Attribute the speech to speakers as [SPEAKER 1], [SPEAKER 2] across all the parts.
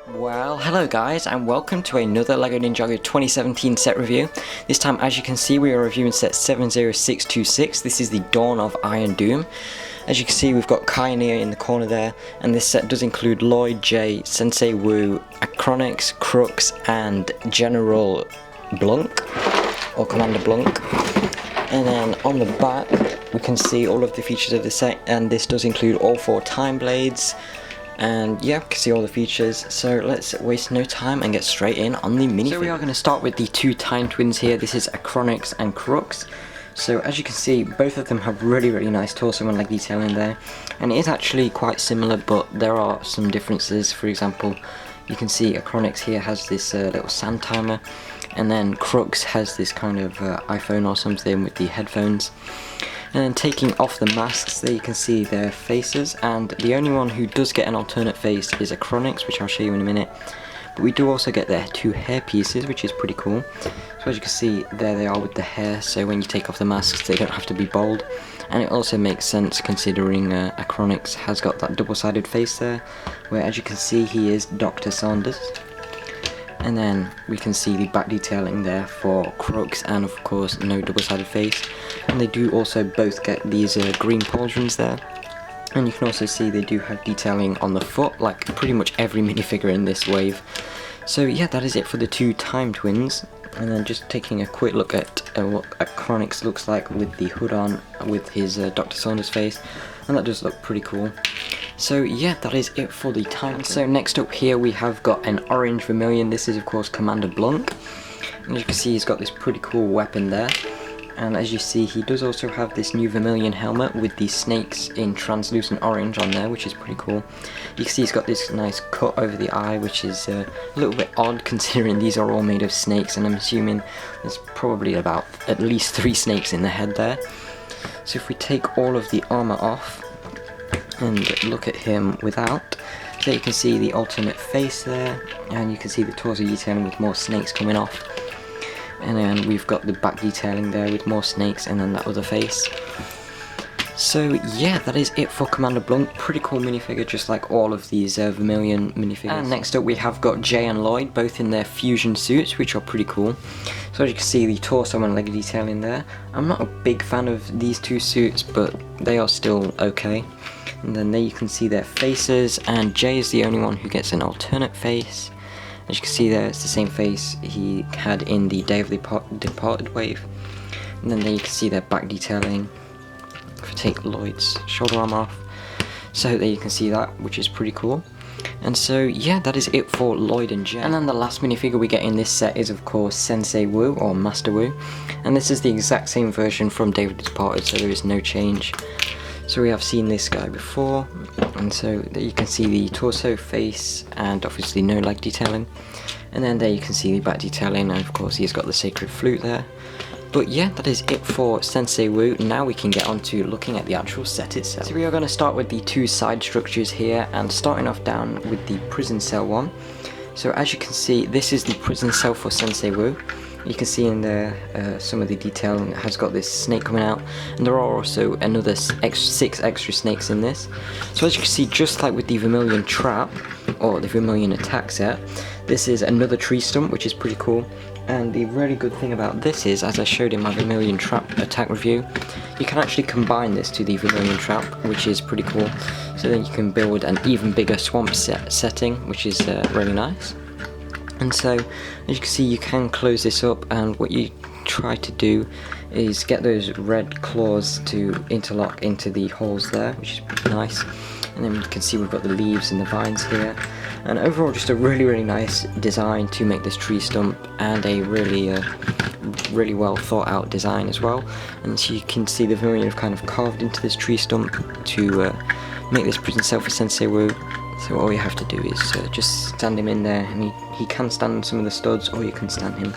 [SPEAKER 1] Well, hello guys, and welcome to another LEGO Ninjago 2017 set review. This time, as you can see, we are reviewing set 70626. This is the Dawn of Iron Doom. As you can see, we've got Kioneer in the corner there, and this set does include Lloyd, Jay, Sensei Wu, Acronix, Crux, and General Blanc, or Commander Blanc. And then on the back, we can see all of the features of the set, and this does include all 4 time blades. And yeah, we can see all the features, so let's waste no time and get straight in on the minifigure. So we are going to start with the 2 Time Twins here. This is Acronix and Crux. So as you can see, both of them have really nice torso and leg detailing there, and it is actually quite similar, but there are some differences. For example, you can see Acronix here has this little sand timer, and then Crux has this kind of iPhone or something with the headphones. And then taking off the masks, there you can see their faces, and the only one who does get an alternate face is Acronix, which I'll show you in a minute. But we do also get their 2 hair pieces, which is pretty cool. So as you can see, there they are with the hair, so when you take off the masks they don't have to be bald. And it also makes sense considering Acronix has got that double-sided face there, where as you can see he is Dr. Saunders. And then we can see the back detailing there for Crux, and of course no double-sided face. And they do also both get these green pauldrons there. And you can also see they do have detailing on the foot, like pretty much every minifigure in this wave. So yeah, that is it for the 2 Time Twins. And then just taking a quick look at what Acronix looks like with the hood on, with his Dr. Saunders face. And that does look pretty cool. So yeah, that is it for the Time. So next up here we have got an orange vermilion. This is of course Commander Blanc. And as you can see, he's got this pretty cool weapon there. And as you see, he does also have this new vermilion helmet with the snakes in translucent orange on there, which is pretty cool. You can see he's got this nice cut over the eye, which is a little bit odd considering these are all made of snakes, and I'm assuming there's probably about at least 3 snakes in the head there. So if we take all of the armor off and look at him without, so you can see the alternate face there, and you can see the torso detailing with more snakes coming off. And then we've got the back detailing there with more snakes, and then that other face. So yeah, that is it for Commander Blanc. Pretty cool minifigure, just like all of these Vermilion minifigures. And next up we have got Jay and Lloyd, both in their fusion suits, which are pretty cool. So as you can see, the torso and leg detailing there. I'm not a big fan of these 2 suits, but they are still okay. And then there you can see their faces, and Jay is the only one who gets an alternate face. As you can see there, it's the same face he had in the Day of the Departed wave. And then there you can see their back detailing. If I take Lloyd's shoulder arm off, so there you can see that, which is pretty cool. And so yeah, that is it for Lloyd and Jay. And then the last minifigure we get in this set is of course Sensei Wu, or Master Wu. And this is the exact same version from Day of the Departed, so there is no change. So we have seen this guy before, and so there you can see the torso, face, and obviously no leg detailing. And then there you can see the back detailing, and of course he's got the sacred flute there. But yeah, that is it for Sensei Wu. Now we can get on to looking at the actual set itself. So we are going to start with the 2 side structures here, and starting off down with the prison cell one. So as you can see, this is the prison cell for Sensei Wu. You can see in there some of the detailing has got this snake coming out, and there are also another 6 extra snakes in this. So as you can see, just like with the Vermilion Trap, or the Vermilion Attack set, this is another tree stump, which is pretty cool. And the really good thing about this is, as I showed in my Vermilion Trap attack review, you can actually combine this to the Vermilion Trap, which is pretty cool. So then you can build an even bigger swamp setting, which is really nice. And so, as you can see, you can close this up, and what you try to do is get those red claws to interlock into the holes there, which is pretty nice. And then you can see we've got the leaves and the vines here. And overall, just a really nice design to make this tree stump, and a really well thought out design as well. And so you can see the Vermilion have kind of carved into this tree stump to make this prison cell for Sensei Wu. So all you have to do is just stand him in there, and he can stand on some of the studs, or you can stand him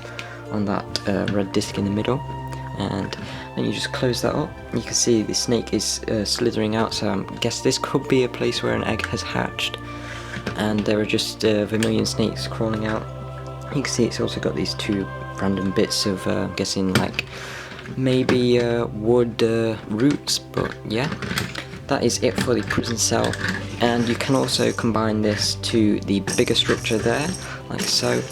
[SPEAKER 1] on that red disc in the middle. And then you just close that up. You can see the snake is slithering out, so I guess this could be a place where an egg has hatched. And there are just Vermilion snakes crawling out. You can see it's also got these 2 random bits of, I'm guessing like maybe wood roots, but yeah. that is it for the prison cell, and you can also combine this to the bigger structure there, like so,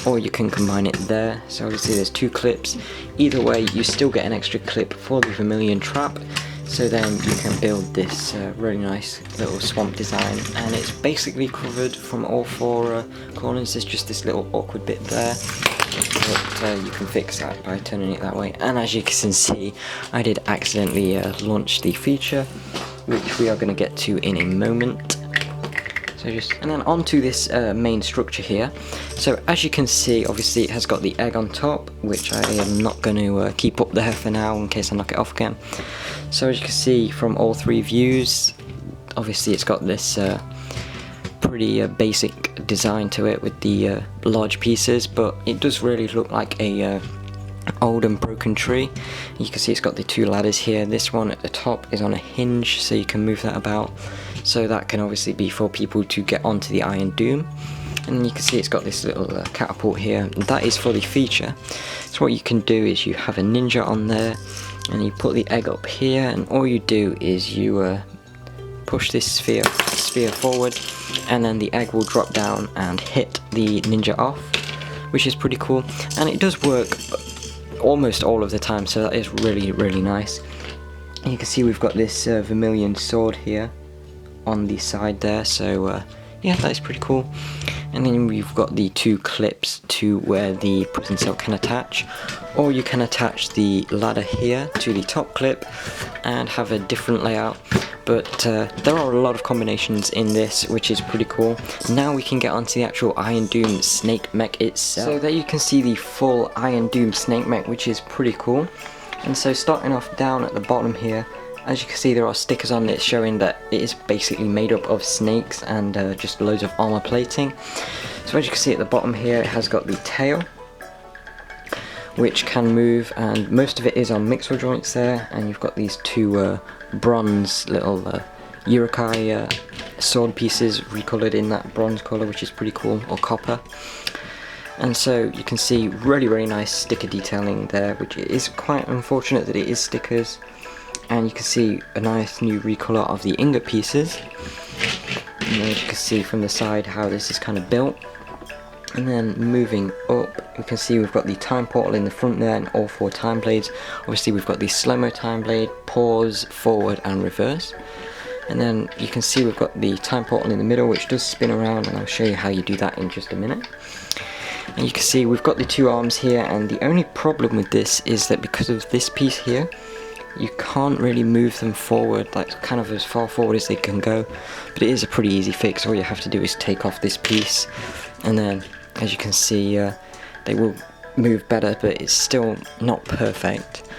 [SPEAKER 1] or you can combine it there. So obviously there's 2 clips. Either way, you still get an extra clip for the vermilion trap, so then you can build this really nice little swamp design, and it's basically covered from all 4 corners. There's just this little awkward bit there, but you can fix that by turning it that way. And as you can see, I did accidentally launch the feature, which we are going to get to in a moment. And then onto this main structure here. So as you can see, obviously it has got the egg on top, which I am not going to keep up there for now in case I knock it off again. So as you can see from all 3 views, obviously it's got this pretty basic design to it with the large pieces, but it does really look like a old and broken tree. You can see it's got the 2 ladders here. This one at the top is on a hinge, so you can move that about. So that can obviously be for people to get onto the Iron Doom. And then you can see it's got this little catapult here. That is for the feature. So what you can do is you have a ninja on there, and you put the egg up here, and all you do is you push this sphere forward, and then the egg will drop down and hit the ninja off, which is pretty cool. And it does work almost all of the time, so that is really nice. And you can see we've got this vermilion sword here on the side there, so yeah, that is pretty cool. And then we've got the 2 clips to where the prison cell can attach, or you can attach the ladder here to the top clip and have a different layout. But there are a lot of combinations in this, which is pretty cool. Now we can get onto the actual Iron Doom Snake Mech itself. So there you can see the full Iron Doom Snake Mech, which is pretty cool. And so starting off down at the bottom here, as you can see there are stickers on it showing that it is basically made up of snakes and just loads of armor plating. So as you can see at the bottom here, it has got the tail, which can move, and most of it is on mixer joints there. And you've got these 2 bronze little Urukai sword pieces recolored in that bronze color, which is pretty cool, or copper. And so you can see really nice sticker detailing there, which is quite unfortunate that it is stickers. And you can see a nice new recolor of the ingot pieces. And then you can see from the side how this is kind of built. And then moving up, you can see we've got the time portal in the front there and all 4 time blades. Obviously we've got the slow-mo time blade, pause, forward and reverse. And then you can see we've got the time portal in the middle, which does spin around, and I'll show you how you do that in just a minute. And you can see we've got the 2 arms here, and the only problem with this is that because of this piece here, you can't really move them forward, like kind of as far forward as they can go. But it is a pretty easy fix. All you have to do is take off this piece, and then as you can see they will move better, but it's still not perfect.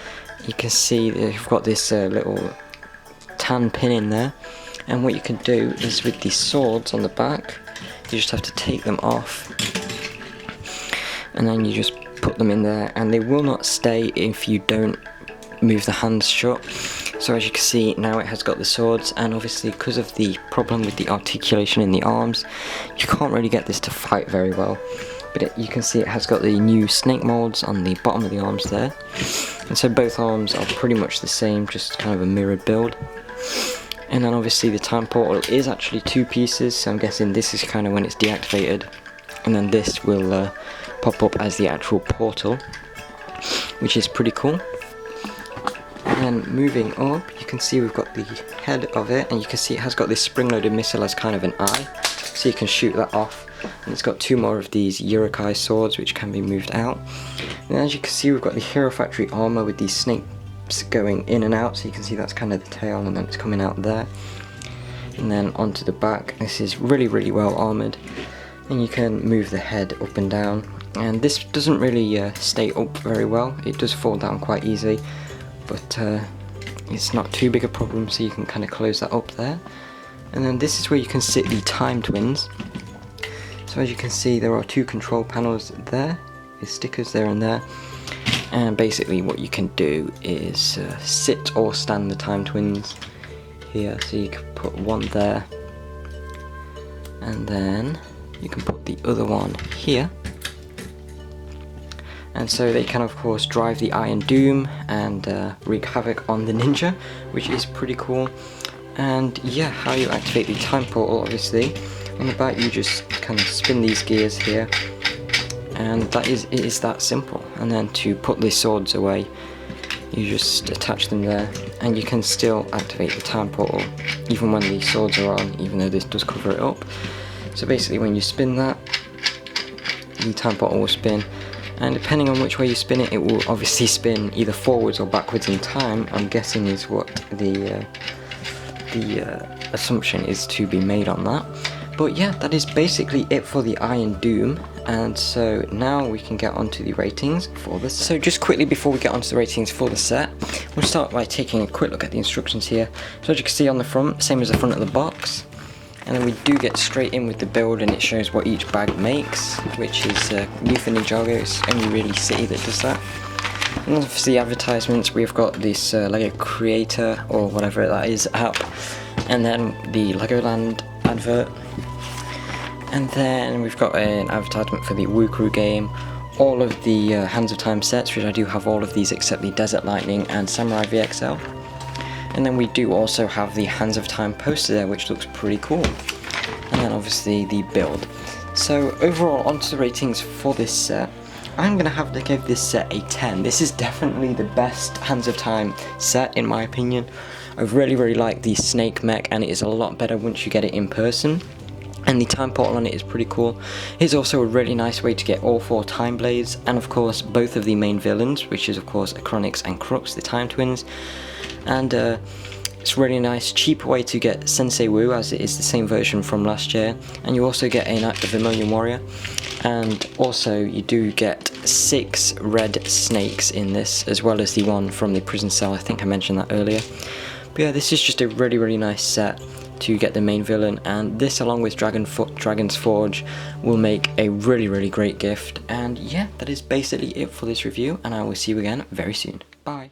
[SPEAKER 1] You can see that you've got this little tan pin in there, and what you can do is with these swords on the back, you just have to take them off, and then you just put them in there, and they will not stay if you don't move the hands shut. So as you can see, now it has got the swords, and obviously because of the problem with the articulation in the arms, you can't really get this to fight very well. But you can see it has got the new snake molds on the bottom of the arms there, and so both arms are pretty much the same, just kind of a mirrored build. And then obviously the time portal is actually 2 pieces, so I'm guessing this is kind of when it's deactivated, and then this will pop up as the actual portal, which is pretty cool. And then moving up, you can see we've got the head of it, and you can see it has got this spring-loaded missile as kind of an eye, so you can shoot that off. And it's got 2 more of these Urukai swords which can be moved out. And as you can see, we've got the Hero Factory armor with these snakes going in and out, so you can see that's kind of the tail, and then it's coming out there. And then onto the back, this is really well armored, and you can move the head up and down. And this doesn't really stay up very well, it does fall down quite easily, but it's not too big a problem, so you can kind of close that up there. And then this is where you can sit the time twins. So as you can see, there are 2 control panels there with stickers there and there, and basically what you can do is sit or stand the time twins here. So you can put one there, and then you can put the other one here. And so they can of course drive the Iron Doom and wreak havoc on the ninja, which is pretty cool. And yeah, how you activate the time portal, obviously on the back you just kind of spin these gears here, and it is that simple. And then to put the swords away, you just attach them there, and you can still activate the time portal even when the swords are on, even though this does cover it up. So basically when you spin that, the time portal will spin, and depending on which way you spin it, it will obviously spin either forwards or backwards in time, I'm guessing is what the assumption is to be made on that. But yeah, that is basically it for the Iron Doom, and so now we can get onto the ratings for this. So just quickly before we get onto the ratings for the set, we'll start by taking a quick look at the instructions here. So as you can see on the front, same as the front of the box, and then we do get straight in with the build, and it shows what each bag makes, which is new for Ninjago. It's only really City that does that. And then for the advertisements, we've got this Lego Creator or whatever that is app, and then the Legoland advert, and then we've got an advertisement for the Woo Crew game, all of the Hands of Time sets, which I do have all of these except the Desert Lightning and Samurai VXL, and then we do also have the Hands of Time poster there, which looks pretty cool, and then obviously the build. So overall, onto the ratings for this set, I'm going to have to give this set a 10. This is definitely the best Hands of Time set in my opinion. I really like the Snake Mech, and it is a lot better once you get it in person. And the time portal on it is pretty cool. It's also a really nice way to get all 4 time blades, and of course both of the main villains, which is of course Achronix and Crux, the time twins. And it's a really nice, cheap way to get Sensei Wu, as it is the same version from last year. And you also get a Vermilion Warrior. And also you do get 6 red snakes in this, as well as the one from the prison cell. I think I mentioned that earlier. But yeah, this is just a really nice set to get the main villain, and this along with Dragon's Forge will make a really great gift. And yeah, that is basically it for this review, and I will see you again very soon. Bye.